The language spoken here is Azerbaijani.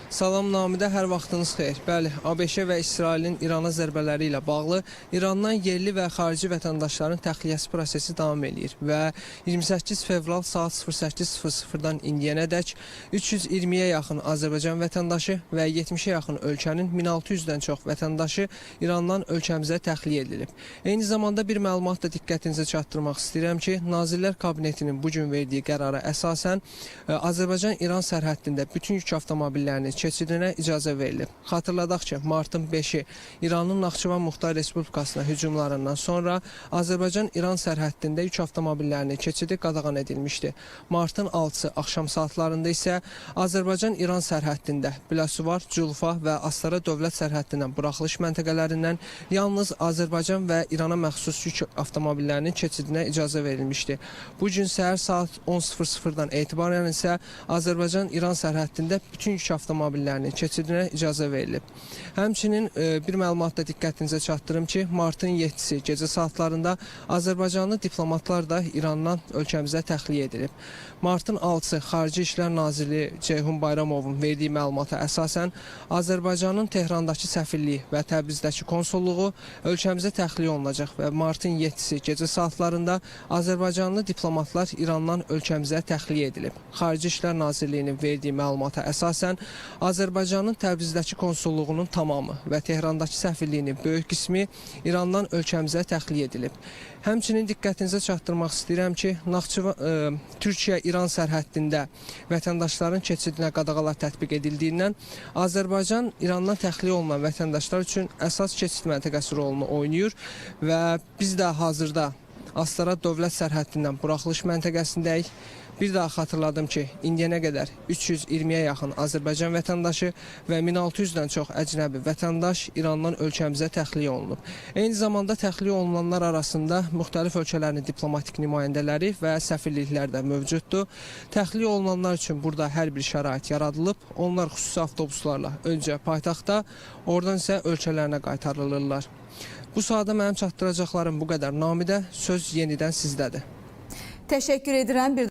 Salam Namidə, hər vaxtınız xeyir. Bəli, ABŞ və İsrailin İrana zərbələri ilə bağlı İrandan yerli və xarici vətəndaşların təxliyəsi prosesi davam edir və 28 fevral saat 08:00-dan indiyənədək 320-yə yaxın Azərbaycan vətəndaşı və 70-ə yaxın ölkənin 1600-dən çox vətəndaşı İrandan ölkəmizə təxliyə edilib. Eyni zamanda bir məlumat da diqqətinizə çatdırmaq istəyirəm ki, Nazirlər Kabinetinin bugün verdiyi qərara əsasən Azərbaycan-İran sərhəddində bütün yük avtomobillərinin keçidinə icazə verilib. Xatırladaq ki, martın 5-i İranın Naxçıvan Muxtar Respublikasına hücumlarından sonra Azərbaycan-İran sərhəddində yük avtomobillərinin keçidi qadağan edilmişdi. Martın 6-sı axşam saatlarında isə Azərbaycan-İran sərhəddində Biləsuvar, Culfa və Astara dövlət sərhəddindən buraxılış məntəqələrindən yalnız Azərbaycan və İrana məxsus yük avtomobillərinin keçidinə icazə verilmişdi. Bu gün səhər saat 10:00-dan etibarən isə Azərbaycan-İran sərhəddində bütün yük avtomobillərinin keçidinə icazə verilib. Həmçinin bir məlumat da diqqətinizə çatdırım ki, martın 7-si gecə saatlarında Azərbaycanlı diplomatlar da İrandan ölkəmizə təxliyə edilib. Martın 6-sı Xarici İşlər Naziri Ceyhun Bayramovun verdiyi məlumata əsasən Azərbaycanın Tehrandakı səfirliyi və Təbrizdəki konsulluğu ölkəmizə təxliyə olunacaq və martın 7-si gecə saatlarında Azərbaycanlı diplomatlar İrandan ölkəmizə təxliyə edilib. Xarici İşlər Nazirliyinin verdiyi məlumata əsasən Azərbaycanın Təbrizdəki konsulluğunun tamamı və Tehrandakı səfirliyinin böyük qismi İrandan ölkəmizə təxliyə edilib. Həmçinin diqqətinizə çatdırmaq istəyirəm ki, Türkiyə-İran sərhəddində vətəndaşların keçidinə qadağalar tətbiq edildiyindən Azərbaycan İrandan təxliyə olunan vətəndaşlar üçün əsas keçid məntəqəsi rolunu oynayır və biz də hazırda Astara dövlət sərhəddindən buraxılış məntəqəsindəyik. Bir daha xatırladım ki, indiyənə qədər 320-yə yaxın Azərbaycan vətəndaşı və 1600-dən çox əcnəbi vətəndaş İrandan ölkəmizə təxliyə olunub. Eyni zamanda təxliyə olunanlar arasında müxtəlif ölkələrin diplomatik nümayəndələri və səfirliklər də mövcuddur. Təxliyə olunanlar üçün burada hər bir şərait yaradılıb. Onlar xüsusi avtobuslarla öncə paytaxtda, oradan isə ölkələrinə qaytarılırlar. Bu sahada mənim çatdıracaqlarım bu qədər. Namidə, söz yenidən sizdədir. Təşəkkür edirəm.